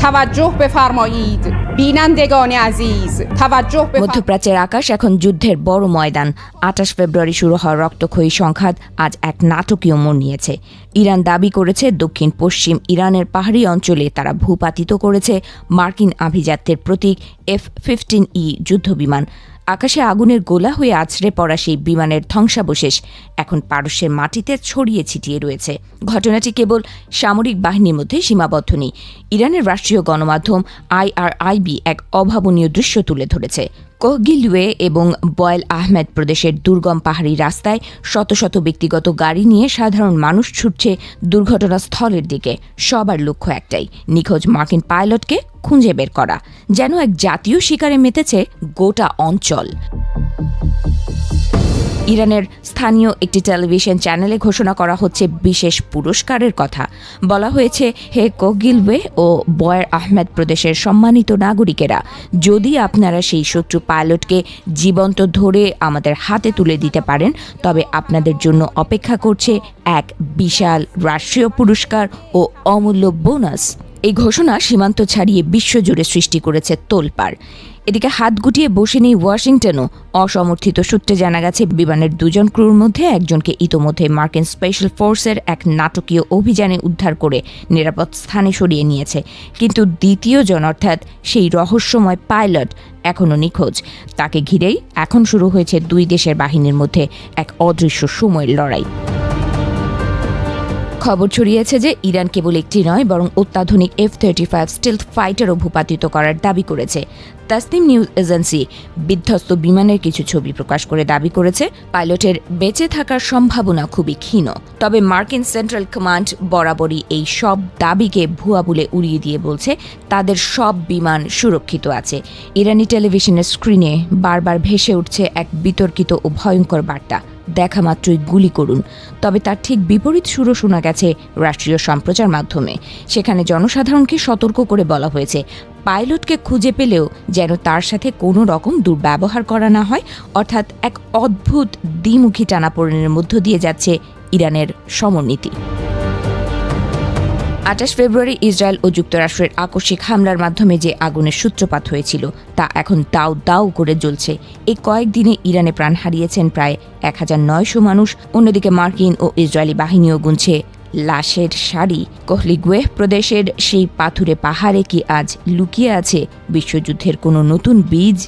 توجه بفرمایید بینندگان عزیز توجه মধ্যপ্রাচ্যের আকাশ এখন যুদ্ধের বড় ময়দান। ২৮ ফেব্রুয়ারি শুরু হওয়া রক্তক্ষয়ী সংঘাত আজ এক নাটকীয় মোড় নিয়েছে। ইরান দাবি করেছে দক্ষিণ পশ্চিম ইরানের পাহাড়ি অঞ্চলে তারা ভূপাতিত করেছে মার্কিন আভিজাত্যের প্রতীক F-15E যুদ্ধবিমান। আকাশে আগুনের গোলা হয়ে আছড়ে পড়া সেই বিমানের ধ্বংসাবশেষ এখন পারস্যের মাটিতে ছড়িয়ে ছিটিয়ে রয়েছে। ঘটনাটি কেবল সামরিক বাহিনীর মধ্যে সীমাবদ্ধ নেই। ইরানের রাষ্ট্রীয় গণমাধ্যম IRIB এক অভাবনীয় দৃশ্য তুলে ধরেছে। কোহগিলওয়ে এবং বয়েল আহমেদ প্রদেশের দুর্গম পাহাড়ি রাস্তায় শত শত ব্যক্তিগত গাড়ি নিয়ে সাধারণ মানুষ ছুটছে দুর্ঘটনাস্থলের দিকে। সবার লক্ষ্য একটাই, নিখোঁজ মার্কিন পাইলটকে খুঁজে বের করা। যেন এক জাতীয় শিকারে মেতেছে গোটা অঞ্চল। ইরানের স্থানীয় একটি টেলিভিশন চ্যানেলে ঘোষণা করা হচ্ছে বিশেষ পুরস্কারের কথা। বলা হয়েছে, হে কোহগিলওয়ে ও বয়ের আহমেদ প্রদেশের সম্মানিত নাগরিকেরা, যদি আপনারা সেই শত্রু পাইলটকে জীবন্ত ধরে আমাদের হাতে তুলে দিতে পারেন, তবে আপনাদের জন্য অপেক্ষা করছে এক বিশাল রাষ্ট্রীয় পুরস্কার ও অমূল্য বোনাস। এই ঘোষণা সীমান্ত ছাড়িয়ে বিশ্বজুড়ে সৃষ্টি করেছে তোলপাড়। এদিকে হাত গুটিয়ে বসে নেই ওয়াশিংটনও। অসমর্থিত সূত্রে জানা গেছে, বিমানের দুজন ক্রুর মধ্যে একজনকে ইতোমধ্যে মার্কিন স্পেশাল ফোর্সের এক নাটকীয় অভিযানে উদ্ধার করে নিরাপদ স্থানে সরিয়ে নিয়েছে। কিন্তু দ্বিতীয়জন অর্থাৎ সেই রহস্যময় পাইলট এখনও নিখোঁজ। তাকে ঘিরেই এখন শুরু হয়েছে দুই দেশের বাহিনীর মধ্যে এক অদৃশ্য সময়ের লড়াই। খবর ছড়িয়েছে যে ইরান কেবল একটি নয়, বরং অত্যাধুনিক F-35 স্টিলথ ফাইটারও ভূপাতিত করার দাবি করেছে। তাসনিম নিউজ এজেন্সি বিধ্বস্ত বিমানের কিছু ছবি প্রকাশ করে দাবি করেছে, পাইলটের বেঁচে থাকার সম্ভাবনা খুবই ক্ষীণ। তবে মার্কিন সেন্ট্রাল কমান্ড বরাবরই এই সব দাবিকে ভুয়া বলে উড়িয়ে দিয়ে বলছে তাদের সব বিমান সুরক্ষিত আছে। ইরানি টেলিভিশনের স্ক্রিনে বারবার ভেসে উঠছে এক বিতর্কিত ও ভয়ঙ্কর বার্তা, দেখা মাত্রই গুলি করুন। তবে তার ঠিক বিপরীত সুরও শোনা গেছে রাষ্ট্রীয় সম্প্রচার মাধ্যমে। সেখানে জনসাধারণকে সতর্ক করে বলা হয়েছে, পাইলটকে খুঁজে পেলেও যেন তার সাথে কোনো রকম দুর্ব্যবহার করা না হয়। অর্থাৎ এক অদ্ভুত দ্বিমুখী টানাপোড়েনের মধ্য দিয়ে যাচ্ছে ইরানের সমরনীতি। ২৮ ফেব্রুয়ারি ইসরায়েল ও যুক্তরাষ্ট্রের আকস্মিক হামলার মাধ্যমে যে আগুনের সূত্রপাত হয়েছিল তা এখন দাউ দাউ করে জ্বলছে। এই কয়েকদিনে ইরানে প্রাণ হারিয়েছেন প্রায় ১৯০০ মানুষ। অন্যদিকে মার্কিন ও ইসরায়েলি বাহিনীও গুনছে লাশের সারি। কোহগিলওয়ে প্রদেশের সেই পাথুরে পাহাড়ে কি আজ লুকিয়ে আছে বিশ্বযুদ্ধের কোনো নতুন বীজ?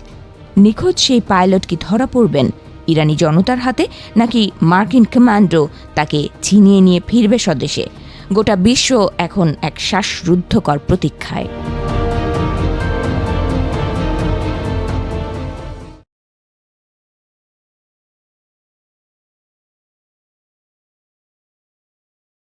নিখোঁজ সেই পাইলট কি ধরা পড়বেন ইরানি জনতার হাতে, নাকি মার্কিন কমান্ডো তাকে ছিনিয়ে নিয়ে ফিরবে স্বদেশে? গোটা বিশ্ব এখন এক শ্বাসরুদ্ধকর প্রতীক্ষায়।